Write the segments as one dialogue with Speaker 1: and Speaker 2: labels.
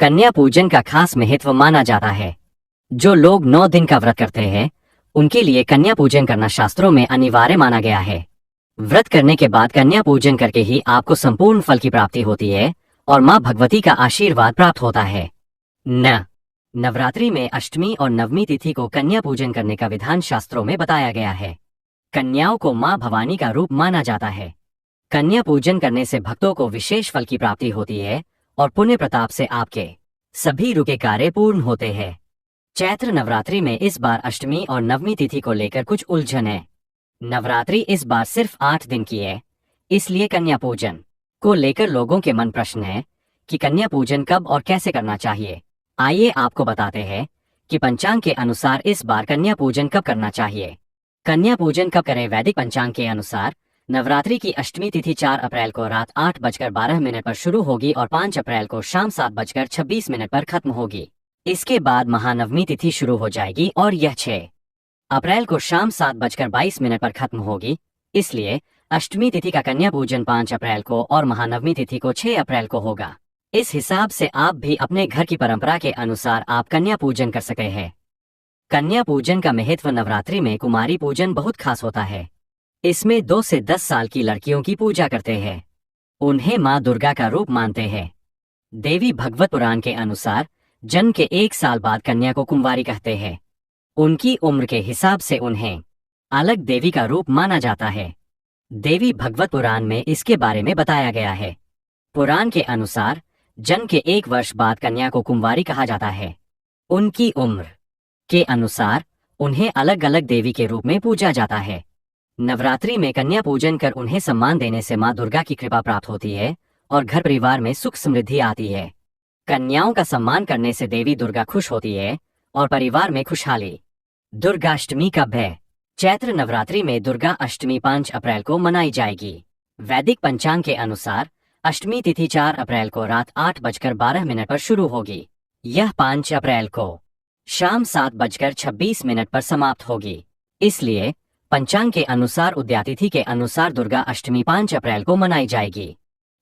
Speaker 1: कन्या पूजन का खास महत्व माना जाता है। जो लोग 9 दिन का व्रत करते हैं उनके लिए कन्या पूजन करना शास्त्रों में अनिवार्य माना गया है। व्रत करने के बाद कन्या पूजन करके ही आपको संपूर्ण फल की प्राप्ति होती है और माँ भगवती का आशीर्वाद प्राप्त होता है। नवरात्रि में अष्टमी और नवमी तिथि को कन्या पूजन करने का विधान शास्त्रों में बताया गया है। कन्याओं को माँ भवानी का रूप माना जाता है। कन्या पूजन करने से भक्तों को विशेष फल की प्राप्ति होती है और पुण्य प्रताप से आपके सभी रुके कार्य पूर्ण होते हैं। चैत्र नवरात्रि में इस बार अष्टमी और नवमी तिथि को लेकर कुछ उलझन है। नवरात्रि इस बार सिर्फ 8 दिन की है, इसलिए कन्या पूजन को लेकर लोगों के मन प्रश्न है कि कन्या पूजन कब और कैसे करना चाहिए। आइए आपको बताते हैं कि पंचांग के अनुसार इस बार कन्या पूजन कब करना चाहिए। कन्या पूजन कब करें? वैदिक पंचांग के अनुसार नवरात्रि की अष्टमी तिथि 4 अप्रैल को रात 8:12 पर शुरू होगी और 5 अप्रैल को शाम 7:26 पर खत्म होगी। इसके बाद महानवमी तिथि शुरू हो जाएगी और यह 6 अप्रैल को शाम 7:22 पर खत्म होगी। इसलिए अष्टमी तिथि का कन्या पूजन 5 अप्रैल को और महानवमी तिथि को 6 अप्रैल को होगा। इस हिसाब से आप भी अपने घर की परंपरा के अनुसार आप कन्या पूजन कर सकते हैं। कन्या पूजन का महत्व नवरात्रि में कुमारी पूजन बहुत खास होता है। इसमें 2 से 10 साल की लड़कियों की पूजा करते हैं। उन्हें माँ दुर्गा का रूप मानते हैं। देवी भागवत पुराण के अनुसार जन्म के 1 साल बाद कन्या को कुंवारी कहते हैं। उनकी उम्र के हिसाब से उन्हें अलग देवी का रूप माना जाता है। देवी भागवत पुराण में इसके बारे में बताया गया है। पुराण के अनुसार जन्म के 1 वर्ष बाद कन्या को कुंवारी कहा जाता है। उनकी उम्र के अनुसार उन्हें अलग अलग देवी के रूप में पूजा जाता है। नवरात्रि में कन्या पूजन कर उन्हें सम्मान देने से माँ दुर्गा की कृपा प्राप्त होती है और घर परिवार में सुख समृद्धि आती है। कन्याओं का सम्मान करने से देवी दुर्गा खुश होती है और परिवार में खुशहाली। दुर्गाष्टमी कब है? चैत्र नवरात्रि में दुर्गा अष्टमी 5 अप्रैल को मनाई जाएगी। वैदिक पंचांग के अनुसार अष्टमी तिथि 4 अप्रैल को रात 8:12 पर शुरू होगी। यह 5 अप्रैल को शाम 7:26 पर समाप्त होगी। इसलिए पंचांग के अनुसार उदयातिथि के अनुसार दुर्गा अष्टमी 5 अप्रैल को मनाई जाएगी।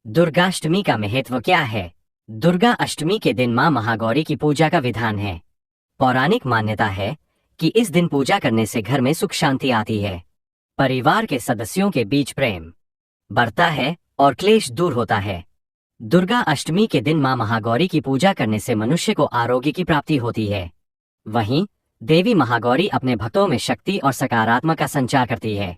Speaker 1: दुर्गाष्टमी का महत्व क्या है? दुर्गा अष्टमी के दिन मां महागौरी की पूजा का विधान है। पौराणिक मान्यता है कि इस दिन पूजा करने से घर में सुख शांति आती है, परिवार के सदस्यों के बीच प्रेम बढ़ता है और क्लेश दूर होता है। दुर्गा अष्टमी के दिन मां महागौरी की पूजा करने से मनुष्य को आरोग्य की प्राप्ति होती है। वहीं देवी महागौरी अपने भक्तों में शक्ति और सकारात्मक का संचार करती है।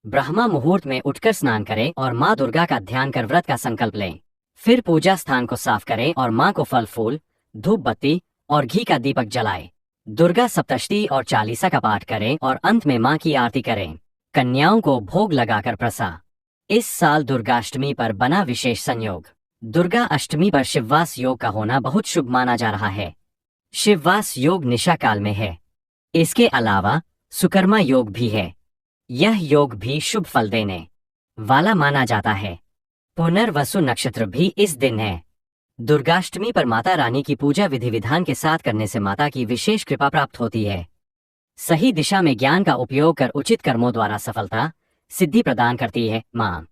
Speaker 1: ब्रह्मा मुहूर्त में उठकर स्नान करें और माँ दुर्गा का ध्यान कर व्रत का संकल्प लें। फिर पूजा स्थान को साफ करें और माँ को फल फूल, धूप बत्ती और घी का दीपक जलाएं। दुर्गा सप्तशती और चालीसा का पाठ करें और अंत में माँ की आरती करें। कन्याओं को भोग लगाकर प्रसाद। इस साल दुर्गाष्टमी पर बना विशेष संयोग। दुर्गा अष्टमी पर शिववास योग का होना बहुत शुभ माना जा रहा है। शिववास योग निशा काल में है। इसके अलावा सुकर्मा योग भी है। यह योग भी शुभ फल देने वाला माना जाता है। पुनर्वसु नक्षत्र भी इस दिन है। दुर्गाष्टमी पर माता रानी की पूजा विधि विधान के साथ करने से माता की विशेष कृपा प्राप्त होती है। सही दिशा में ज्ञान का उपयोग कर उचित कर्मों द्वारा सफलता सिद्धि प्रदान करती है। माँ